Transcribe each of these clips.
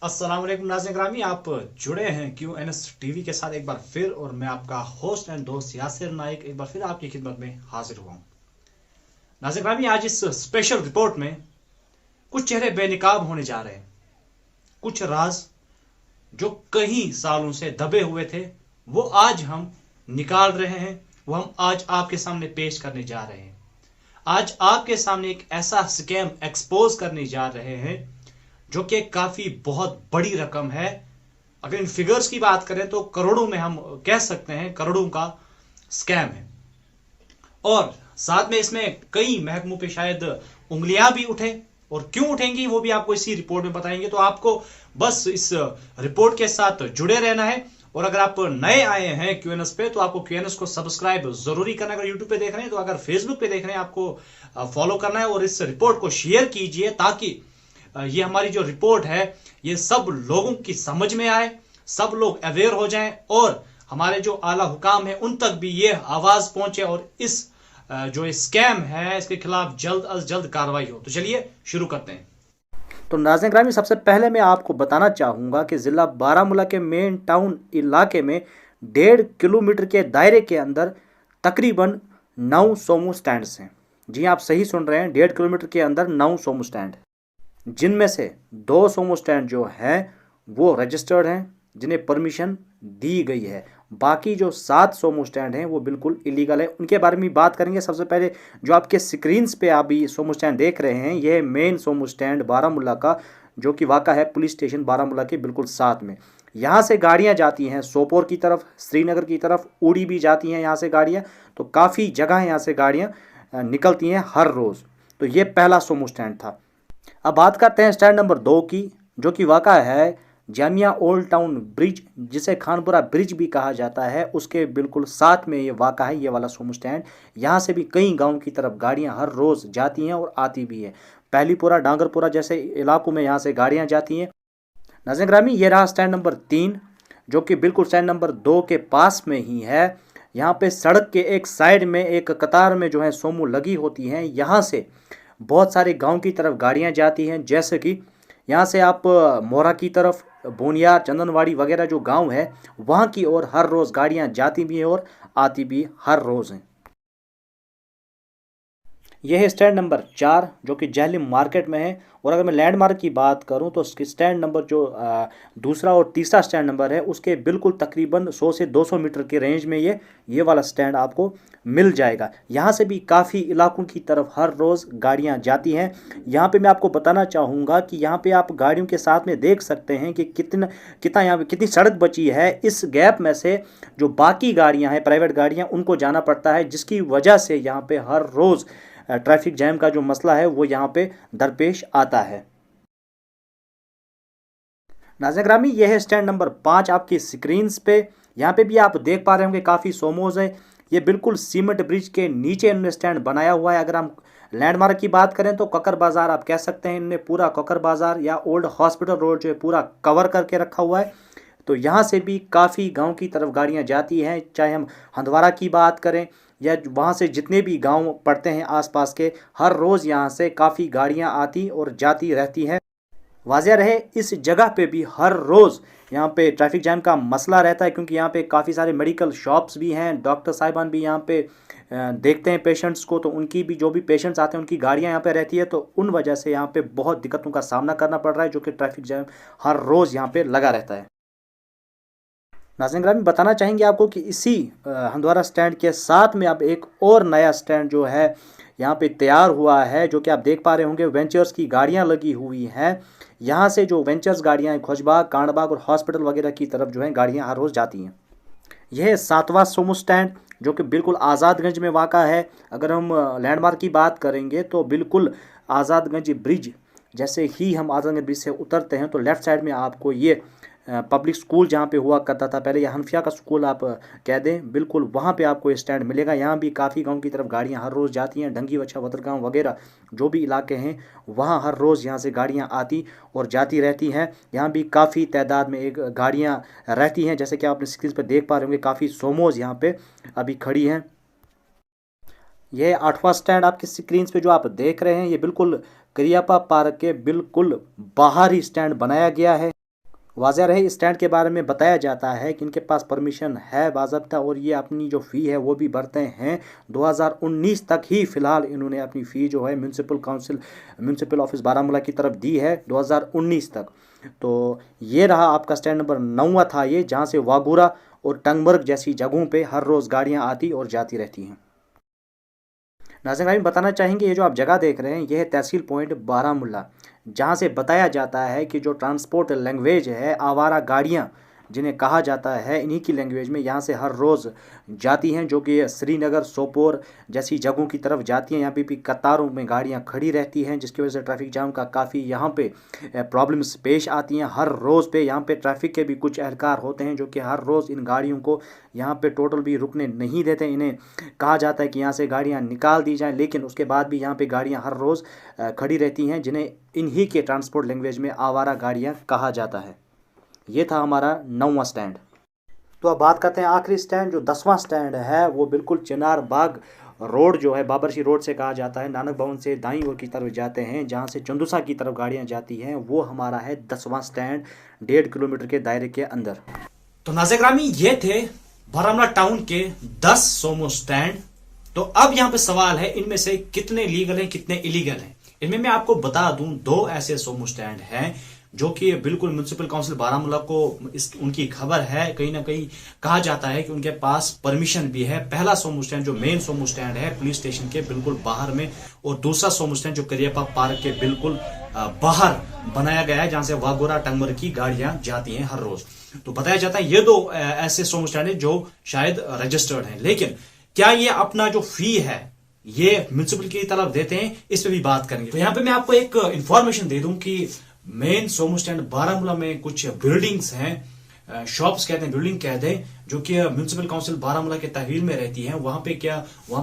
अस्सलाम वालेकुम नाज़रीन ग्रामी, आप जुड़े हैं QNS टीवी के साथ एक बार फिर। और मैं आपका होस्ट एंड दोस्त यासिर नाइक एक बार फिर आपकी खिदमत में हाजिर हुआ हूँ। नाज़रीन ग्रामी, आज इस स्पेशल रिपोर्ट में कुछ चेहरे बेनकाब होने जा रहे हैं। कुछ राज जो कई सालों से दबे हुए थे वो आज हम निकाल रहे हैं, वो हम आज आपके सामने पेश करने जा रहे हैं। आज आपके सामने एक ऐसा स्कैम एक्सपोज करने जा रहे हैं जो कि काफी बहुत बड़ी रकम है। अगर इन फिगर्स की बात करें तो करोड़ों में हम कह सकते हैं, करोड़ों का स्कैम है। और साथ में इसमें कई महकमों पे शायद उंगलियां भी उठे, और क्यों उठेंगी वो भी आपको इसी रिपोर्ट में बताएंगे। तो आपको बस इस रिपोर्ट के साथ जुड़े रहना है। और अगर आप नए आए हैं QNS पे तो आपको QNS को सब्सक्राइब जरूरी करना है। अगर यूट्यूब पे देख रहे हैं तो, अगर फेसबुक पे देख रहे हैं आपको फॉलो करना है और इस रिपोर्ट को शेयर कीजिए ताकि ये हमारी जो रिपोर्ट है ये सब लोगों की समझ में आए, सब लोग अवेयर हो जाएं और हमारे जो आला हुकाम है उन तक भी ये आवाज पहुंचे और इस जो स्कैम है इसके खिलाफ जल्द अज जल्द कार्रवाई हो। तो चलिए शुरू करते हैं। तो नाज़रीन ग्रामी, सबसे पहले मैं आपको बताना चाहूँगा कि ज़िला बारामूला के मेन टाउन इलाके में 1.5 किलोमीटर के दायरे के अंदर तकरीबन 9 सोमो स्टैंड्स हैं। जी आप सही सुन रहे हैं, 1.5 किलोमीटर के अंदर 9 सोमो स्टैंड, जिनमें से 2 सोमो स्टैंड जो हैं वो रजिस्टर्ड हैं, जिन्हें परमिशन दी गई है। बाकी जो 7 सोमो स्टैंड हैं वो बिल्कुल इलीगल है। उनके बारे में बात करेंगे। सबसे पहले जो आपके स्क्रीन्स पे आप भी सोमो स्टैंड देख रहे हैं, यह मेन सोमो स्टैंड बारामूला का जो कि वाक़ा है पुलिस स्टेशन बारामूला के बिल्कुल साथ में। यहाँ से गाड़ियाँ जाती हैं सोपोर की तरफ, श्रीनगर की तरफ, उड़ी भी जाती हैं यहाँ से गाड़ियाँ। तो काफ़ी जगह यहाँ से गाड़ियाँ निकलती हैं हर रोज़। तो ये पहला सोमो स्टैंड था। अब बात करते हैं स्टैंड नंबर 2 की, जो कि वाक़ा है जामिया ओल्ड टाउन ब्रिज, जिसे खानपुरा ब्रिज भी कहा जाता है, उसके बिल्कुल साथ में ये वाक़ा है ये वाला सोमो स्टैंड। यहाँ से भी कई गांव की तरफ गाड़ियाँ हर रोज़ जाती हैं और आती भी है। पहलीपुरा, डांगरपुरा जैसे इलाकों में यहाँ से गाड़ियाँ जाती हैं। नाज़रीन ग्रामी, ये रहा स्टैंड नंबर 3, जो कि बिल्कुल स्टैंड नंबर 2 के पास में ही है। यहाँ पे सड़क के एक साइड में एक कतार में जो है सोमो लगी होती हैं। यहाँ से बहुत सारे गांव की तरफ गाड़ियाँ जाती हैं, जैसे कि यहाँ से आप मोरा की तरफ, बोनियार, चंदनवाड़ी वगैरह जो गांव है वहाँ की ओर हर रोज़ गाड़ियाँ जाती भी हैं और आती भी हर रोज़ हैं। यह है स्टैंड नंबर 4, जो कि जहलिम मार्केट में है। और अगर मैं लैंडमार्क की बात करूं तो स्टैंड नंबर जो दूसरा और तीसरा स्टैंड नंबर है उसके बिल्कुल तकरीबन 100 से 200 मीटर के रेंज में ये वाला स्टैंड आपको मिल जाएगा। यहाँ से भी काफ़ी इलाकों की तरफ हर रोज़ गाड़ियाँ जाती हैं। यहाँ पे मैं आपको बताना चाहूँगा कि यहाँ पे आप गाड़ियों के साथ में देख सकते हैं कि कितना कितना यहाँ पे कितनी सड़क बची है। इस गैप में से जो बाकी गाड़ियाँ हैं, प्राइवेट गाड़ियाँ, उनको जाना पड़ता है, जिसकी वजह से यहाँ पे हर रोज़ ट्रैफिक जैम का जो मसला है वो यहाँ पे दरपेश आता है। नाज़रीन ग्रामी, यह है स्टैंड नंबर 5 आपकी स्क्रीन्स पे। यहाँ पे भी आप देख पा रहे होंगे काफ़ी सोमोज है। ये बिल्कुल सीमेंट ब्रिज के नीचे इन्होंने स्टैंड बनाया हुआ है। अगर हम लैंडमार्क की बात करें तो ककर बाज़ार आप कह सकते हैं, इन्होंने पूरा ककर बाज़ार या ओल्ड हॉस्पिटल रोड जो है पूरा कवर करके रखा हुआ है। तो यहाँ से भी काफ़ी गांव की तरफ गाड़ियाँ जाती हैं, चाहे हम हंदवारा की बात करें या वहाँ से जितने भी गांव पड़ते हैं आसपास के, हर रोज़ यहाँ से काफ़ी गाड़ियाँ आती और जाती रहती हैं। वाज़ेह रहे इस जगह पे भी हर रोज़ यहाँ पे ट्रैफिक जैम का मसला रहता है, क्योंकि यहाँ पे काफ़ी सारे मेडिकल शॉप्स भी हैं, डॉक्टर साहिबान भी यहाँ पे देखते हैं पेशेंट्स को। तो उनकी भी जो भी पेशेंट्स आते हैं उनकी गाड़ियाँ यहाँ पे रहती है। तो उन वजह से यहाँ पे बहुत दिक्कतों का सामना करना पड़ रहा है, जो कि ट्रैफिक जैम हर रोज़ यहाँ पे लगा रहता है। नाज़रीन ग्रामी, बताना चाहेंगे आपको कि इसी हंदवारा स्टैंड के साथ में अब एक और नया स्टैंड जो है यहाँ पे तैयार हुआ है, जो कि आप देख पा रहे होंगे वेंचर्स की गाड़ियाँ लगी हुई हैं। यहाँ से जो वेंचर्स गाड़ियाँ हैं खोजबाग, कांडबाग और हॉस्पिटल वगैरह की तरफ जो है गाड़ियाँ हर रोज़ जाती हैं। यह 7वां सोमो स्टैंड, जो कि बिल्कुल आज़ादगंज में वाक़ा है। अगर हम लैंडमार्क की बात करेंगे तो बिल्कुल आज़ादगंज ब्रिज जैसे ही हम आज़ादगंज ब्रिज से उतरते हैं तो लेफ़्ट साइड में आपको ये पब्लिक स्कूल जहाँ पे हुआ करता था पहले, या हनफिया का स्कूल आप कह दें, बिल्कुल वहाँ पे आपको स्टैंड मिलेगा। यहाँ भी काफ़ी गांव की तरफ गाड़ियाँ हर रोज़ जाती हैं। ढंगी वच्छा वतरगांव वगैरह जो भी इलाके हैं वहाँ हर रोज़ यहाँ से गाड़ियाँ आती और जाती रहती हैं। यहाँ भी काफ़ी तादाद में एक गाड़ियाँ रहती हैं, जैसे कि आप स्क्रीन पर देख पा रहे होंगे काफ़ी सोमोज़ यहाँ पर अभी खड़ी हैं। यह 8वां स्टैंड आपकी स्क्रीन पे जो आप देख रहे हैं, ये बिल्कुल करियापा पार्क के बिल्कुल बाहर ही स्टैंड बनाया गया है। वाज़ह रहे, इस स्टैंड के बारे में बताया जाता है कि इनके पास परमिशन है बाज़ाब्ता और ये अपनी जो फ़ी है वो भी भरते हैं। 2019 तक ही फ़िलहाल इन्होंने अपनी फ़ी जो है म्यूनसिपल ऑफिस बारामूला की तरफ दी है 2019 तक। तो ये रहा आपका स्टैंड नंबर 9 था ये, जहाँ से वागूरा और टंगमर्ग जैसी जगहों पे हर रोज़ गाड़ियाँ आती और जाती रहती हैं। नाज़रीन ग्रामी, बताना चाहेंगे ये जो आप जगह देख रहे हैं ये है तहसील पॉइंट बारामूला, जहाँ से बताया जाता है कि जो ट्रांसपोर्ट लैंग्वेज है आवारा गाड़ियाँ जिन्हें कहा जाता है, इन्हीं की लैंग्वेज में यहाँ से हर रोज़ जाती हैं, जो कि श्रीनगर सोपोर जैसी जगहों की तरफ जाती हैं। यहाँ पे भी कतारों में गाड़ियाँ खड़ी रहती हैं, जिसकी वजह से ट्रैफिक जाम का काफ़ी यहाँ पे प्रॉब्लम्स पेश आती हैं हर रोज़ पे। यहाँ पे ट्रैफिक के भी कुछ एहलकार होते हैं जो कि हर रोज़ इन गाड़ियों को यहाँ पे टोटल भी रुकने नहीं देते। इन्हें कहा जाता है कि यहाँ से गाड़ियाँ निकाल दी जाएँ, लेकिन उसके बाद भी यहाँ पे गाड़ियाँ हर रोज़ खड़ी रहती हैं, जिन्हें इन्हीं के ट्रांसपोर्ट लैंग्वेज में आवारा गाड़ियाँ कहा जाता है। ये था हमारा 9वां स्टैंड। तो अब बात करते हैं आखिरी स्टैंड, जो 10वां स्टैंड है वो बिल्कुल चिनार बाग रोड जो है बाबरशी रोड से कहा जाता है, नानक भवन से दाईं ओर की तरफ जाते हैं जहाँ से चंदूसा की तरफ गाड़ियाँ जाती हैं, वो हमारा है 10वां स्टैंड 1.5 किलोमीटर के दायरे के अंदर। तो नाज़रीन ग्रामी, ये थे बारामूला टाउन के 10 सोमो स्टैंड। तो अब यहाँ पे सवाल है इनमें से कितने लीगल हैं कितने इलीगल हैं। इनमें मैं आपको बता दूं 2 ऐसे सोमो स्टैंड हैं जो कि बिल्कुल म्युनिसिपल काउंसिल बारामूला को उनकी खबर है, कहीं ना कहीं कहा जाता है कि उनके पास परमिशन भी है। पहला सोमो स्टैंड जो मेन सोमो स्टैंड है पुलिस स्टेशन के बिल्कुल बाहर में, और दूसरा सोमो स्टैंड जो करियप्पा पार्क के बिल्कुल बाहर बनाया गया है जहां से वागोरा टंगमर की गाड़ियां जाती हैं हर रोज। तो बताया जाता है ये 2 ऐसे सोमो स्टैंड है जो शायद रजिस्टर्ड हैं, लेकिन क्या ये अपना जो फी है ये म्युनिसिपल की तरफ देते हैं, इस पे भी बात करेंगे। तो यहाँ पे मैं आपको एक इंफॉर्मेशन दे दूं कि मेन सोमो स्टैंड बारामूला में कुछ बिल्डिंग्स हैं, शॉप्स कहते हैं, बिल्डिंग कहते हैं, जो कि म्युनिसिपल काउंसिल बारामूला के तहवील में रहती हैं। वहां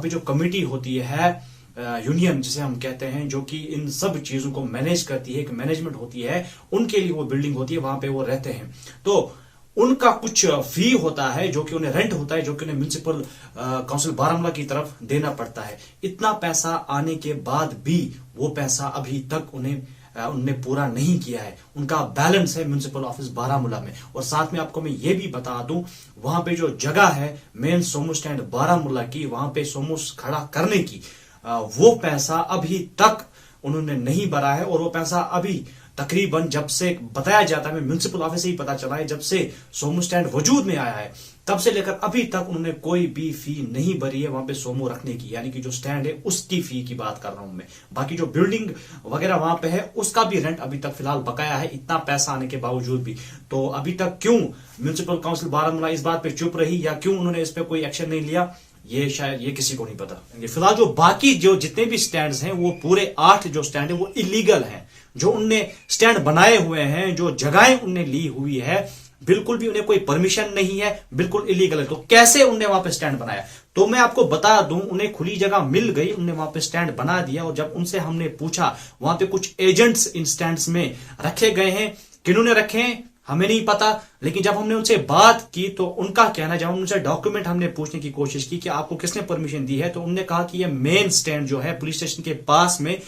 पे जो कमेटी होती है, यूनियन जिसे हम कहते हैं, जो कि इन सब चीजों को मैनेज करती है, एक मैनेजमेंट होती है, उनके लिए वो बिल्डिंग होती है, वहां पे वो रहते हैं। तो उनका कुछ फी होता है जो कि उन्हें रेंट होता है, जो कि उन्हें म्युनिसिपल काउंसिल बारामूला की तरफ देना पड़ता है। इतना पैसा आने के बाद भी वो पैसा अभी तक उनने पूरा नहीं किया है। उनका बैलेंस है म्युनिसिपल ऑफिस बारामूला में। और साथ में आपको मैं ये भी बता दूं, वहां पे जो जगह है मेन सोमो स्टैंड बारामूला की, वहां पे सोमो खड़ा करने की, वो पैसा अभी तक उन्होंने नहीं भरा है। और वो पैसा अभी तकरीबन जब से बताया जाता है, म्युनिसिपल ऑफिस से ही पता चला है, जब से सोमो स्टैंड वजूद में आया है तब से लेकर अभी तक उन्होंने कोई भी फी नहीं भरी है वहां पे सोमो रखने की, यानी कि जो स्टैंड है उसकी फी की बात कर रहा हूं मैं। बाकी जो बिल्डिंग वगैरह वहां पे है उसका भी रेंट अभी तक फिलहाल बकाया है, इतना पैसा आने के बावजूद भी। तो अभी तक क्यों म्युनिसिपल काउंसिल बारामूला इस बात पे चुप रही, या क्यों उन्होंने इस पे कोई एक्शन नहीं लिया, ये शायद ये किसी को नहीं पता। फिलहाल जो बाकी जो जितने भी स्टैंड हैं वो पूरे 8 जो स्टैंड है वो इलीगल हैं। जो उनने स्टैंड बनाए हुए हैं, जो जगहें उनने ली हुई है, बिल्कुल भी उन्हें कोई परमिशन नहीं है, बिल्कुल इलीगल है। तो कैसे उनने वहां पे स्टैंड बनाया, तो मैं आपको बता दूं, उन्हें खुली जगह मिल गई, उन्होंने वहां पे स्टैंड बना दिया। और जब उनसे हमने पूछा, वहां पे कुछ एजेंट्स इन स्टैंड्स में रखे गए हैं, किन्होंने रखे हैं हमें नहीं पता, लेकिन जब हमने उनसे बात की तो उनका कहना, जब उनसे डॉक्यूमेंट हमने पूछने की कोशिश की कि आपको किसने परमिशन दी है, तो उन्होंने कहा कि ये मेन स्टैंड जो है पुलिस स्टेशन के पास में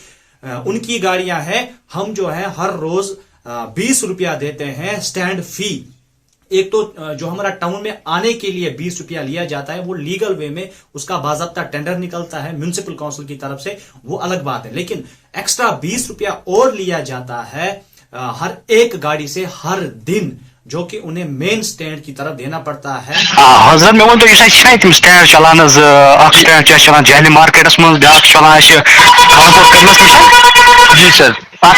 उनकी गाड़ियां हैं, हम जो है हर रोज 20 रुपया देते हैं स्टैंड फी। एक तो जो हमारा टाउन में आने के लिए 20 रुपया लिया जाता है, वो लीगल वे में उसका बाज़ाब्ता टेंडर निकलता है म्युनिसिपल काउंसिल की तरफ से, वो अलग बात है। लेकिन एक्स्ट्रा 20 रुपया और लिया जाता है हर एक गाड़ी से हर दिन, जो कि उन्हें मेन स्टैंड की तरफ देना पड़ता है। हजरत मैं वो तम स्टैंड चलान स्टैंड चलान जहली मार्केटस मज ब्या चलान जी सर अत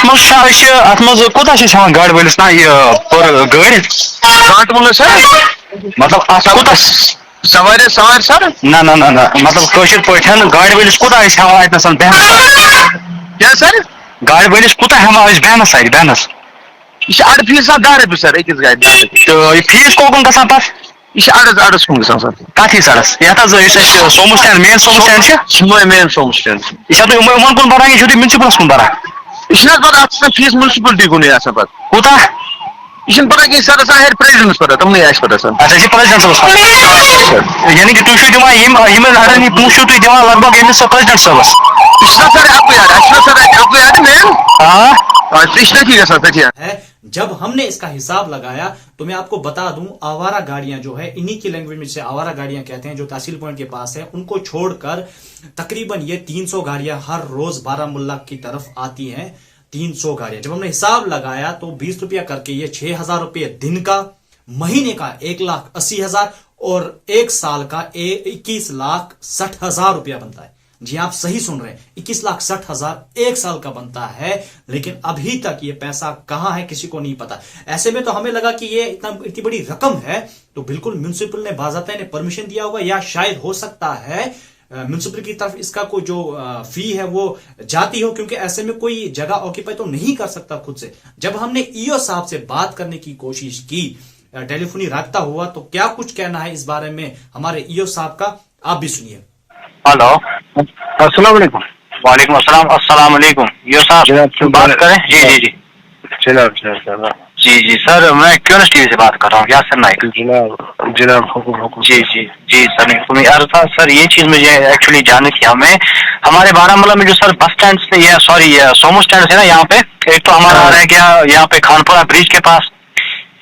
कोता गाड़ी वलिस ना पर गाड़ी गांट वोल सर, मतलब कोता सवार सर ना ना ना ना मतलब कशर पे गाड़ी वलिस कोता हेवान क्या सर, गाड़ी वलिस कोता हेवान बहनस बहनस यह अड़ फीस 10 रुपये सर अकिस गाड़ी। तो फीस कोकन गसान पे यह अड़स कुन गसान सर कथ अड़स ये सोमो स्टैंड मेन सोमो स्टैंड मेन सोमो स्टैंड यह उमन कुन बरान यह म्युनिसिपलस कुन बरान यह पे फीस म्युनिसिपलिटी कुन पे कूता यह पता कह सर हर प्रेसिडेंटस पता तमने पता सर। अच्छा यह प्रेसिडेंट यानी कि तुम अड़न पोसो तुम दिवान लगभग अमिस प्रेसिडेंट साहबस यह सर अकुयाद मेन है जब हमने इसका हिसाब लगाया तो मैं आपको बता दूं, आवारा गाड़ियां जो है, इन्हीं की लैंग्वेज में से आवारा गाड़ियां कहते हैं, जो तहसील पॉइंट के पास है, उनको छोड़कर तकरीबन ये 300 गाड़ियां हर रोज बारामुल्ला की तरफ आती हैं। 300 गाड़ियां जब हमने हिसाब लगाया तो 20 रुपया करके ये 6,000 रुपये दिन का, महीने का 1,80,000 और एक साल का 21,60,000 रुपया बनता है। जी आप सही सुन रहे हैं, 21,60,000 एक साल का बनता है। लेकिन अभी तक ये पैसा कहां है किसी को नहीं पता। ऐसे में तो हमें लगा कि ये इतनी बड़ी रकम है तो बिल्कुल म्युनिसिपल ने बाज़ाब्ता ने परमिशन दिया होगा, या शायद हो सकता है म्युनिसिपल की तरफ इसका कोई जो फी है वो जाती हो, क्योंकि ऐसे में कोई जगह ऑक्यूपाई तो नहीं कर सकता खुद से। जब हमने ईओ साहब से बात करने की कोशिश की, टेलीफोनी राब्ता हुआ, तो क्या कुछ कहना है इस बारे में हमारे ईओ साहब का, आप भी सुनिए। हेलो, अस्सलाम वालेकुम। वालेकुम अस्सलाम। अस्सलाम वालेकुम। ये साहब बात करें? जी जी जी जनाब जी जी सर, मैं क्यूएनएस टीवी से बात कर रहा हूँ, यासिर नाइक। जनाब हुकुम। जी जी जी सर, नहीं अर्था सर, ये चीज मुझे एक्चुअली जाननी थी। हमें हमारे बारामूला में जो सर बस स्टैंड से, या सॉरी सोमो स्टैंड है ना, यहाँ पे एक तो हमारा रह गया यहाँ पे खानपुरा ब्रिज के पास,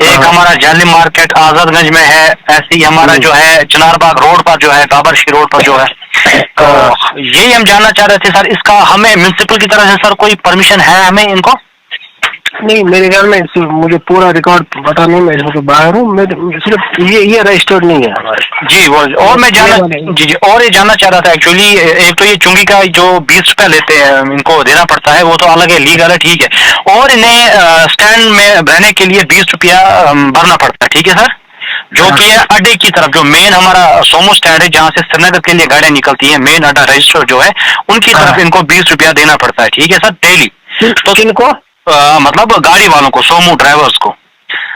एक हमारा जाली मार्केट आजादगंज में है, ऐसे ही हमारा जो है चिनारबाग रोड पर जो है, बाबरशी रोड पर जो है। तो यही हम जानना चाह रहे थे सर, इसका हमें म्युनिसिपल की तरफ से सर कोई परमिशन है हमें इनको? नहीं, मेरे ख्याल में मुझे पूरा रिकॉर्ड पता नहीं, मैं इसमें बाहर हूँ। मैं सिर्फ ये रजिस्टर्ड नहीं है हमारे। जी वो, और मैं जी जी और ये जानना चाह रहा था एक्चुअली, एक तो ये चुंगी का जो 20 रुपया लेते हैं इनको देना पड़ता है, वो तो अलग है, लीगल है, ठीक है। और इन्हें स्टैंड में रहने के लिए 20 रुपया भरना पड़ता है, ठीक है सर, जो कि है अड्डे की तरफ, जो मेन हमारा सोमो स्टैंड है जहाँ से श्रीनगर के लिए गाड़ियां निकलती हैं, मेन अड्डा रजिस्टर जो है, उनकी तरफ इनको 20 रुपया देना पड़ता है, ठीक है सर, डेली। तो किनको? मतलब गाड़ी वालों को, सोमो ड्राइवर्स को।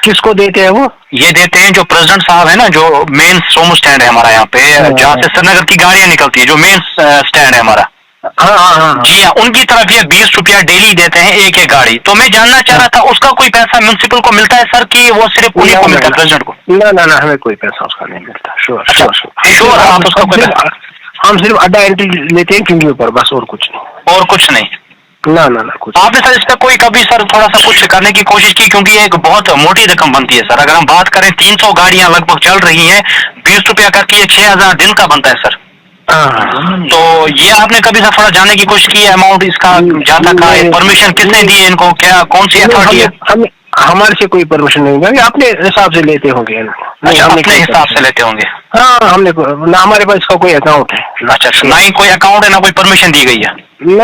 किसको देते हैं वो? ये देते हैं जो प्रेसिडेंट साहब है ना, जो मेन सोमो स्टैंड है हमारा यहाँ पे, जहाँ से श्रीनगर की गाड़ियां निकलती है, जो मेन स्टैंड है हमारा। हाँ। जी हाँ, उनकी तरफ ये 20 रुपया डेली देते हैं एक एक गाड़ी। तो मैं जानना चाह रहा था, उसका कोई पैसा म्युनिसिपल को मिलता है सर, कि वो सिर्फ उन्हीं को मिलता है, प्रेसिडेंट को? ना, हमें कोई पैसा उसका नहीं मिलता। श्योर आप उसका कोई? हम सिर्फ अड्डा एंट्री लेते हैं चुंगी पर, बस, और कुछ नहीं। और कुछ नहीं? ना कुछ। आपने सर इस पर कोई कभी सर थोड़ा सा कुछ करने की कोशिश की? क्योंकि ये एक बहुत मोटी रकम बनती है सर। अगर हम बात करें 300 गाड़ियां लगभग चल रही हैं, 20 रुपया करके ये 6,000 दिन का बनता है सर। तो ये आपने कभी सर थोड़ा जानने की कोशिश की है अमाउंट इसका जाता का है? परमिशन किसने दी है इनको, क्या कौन सी अथॉरिटी है? हमारे से कोई परमिशन नहीं होगी, अपने हिसाब से लेते होंगे। अच्छा, अपने हिसाब से लेते होंगे। हाँ, हमने ना, हमारे पास इसका कोई अकाउंट है। अच्छा, ना ही कोई अकाउंट है, ना कोई परमिशन दी गई है?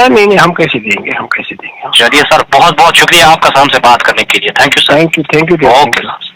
नहीं, हम कैसे देंगे? चलिए सर, बहुत बहुत शुक्रिया आपका हमसे बात करने के लिए। Thank you sir. Thank you. Okay.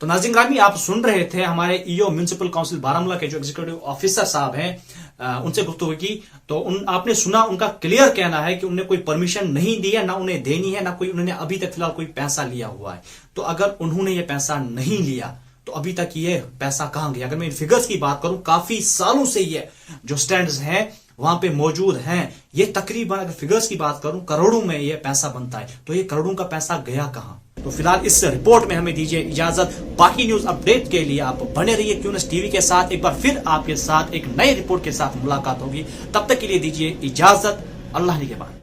तो नाज़रीन ग्रामी, आप सुन रहे थे हमारे ईओ म्युनिसिपल काउंसिल बारामूला के जो एग्जीक्यूटिव ऑफिसर साहब हैं, उनसे गुफ्तगू की। तो आपने सुना, उनका क्लियर कहना है कि उन्हें कोई परमिशन नहीं दी है, ना उन्हें देनी है, ना कोई उन्होंने अभी तक फिलहाल कोई पैसा लिया हुआ है। तो अगर उन्होंने ये पैसा नहीं लिया तो अभी तक ये पैसा कहां गया? अगर मैं इन फिगर्स की बात करूं, काफी सालों से ये जो स्टैंड्स हैं वहां पे मौजूद हैं, ये तकरीबन अगर फिगर्स की बात करूं करोड़ों में ये पैसा बनता है। तो ये करोड़ों का पैसा गया कहां? तो फिलहाल इस रिपोर्ट में हमें दीजिए इजाजत। बाकी न्यूज अपडेट के लिए आप बने रहिए क्यूएनएस टीवी के साथ। एक बार फिर आपके साथ एक नई रिपोर्ट के साथ मुलाकात होगी, तब तक के लिए दीजिए इजाजत। अल्लाह के बाद।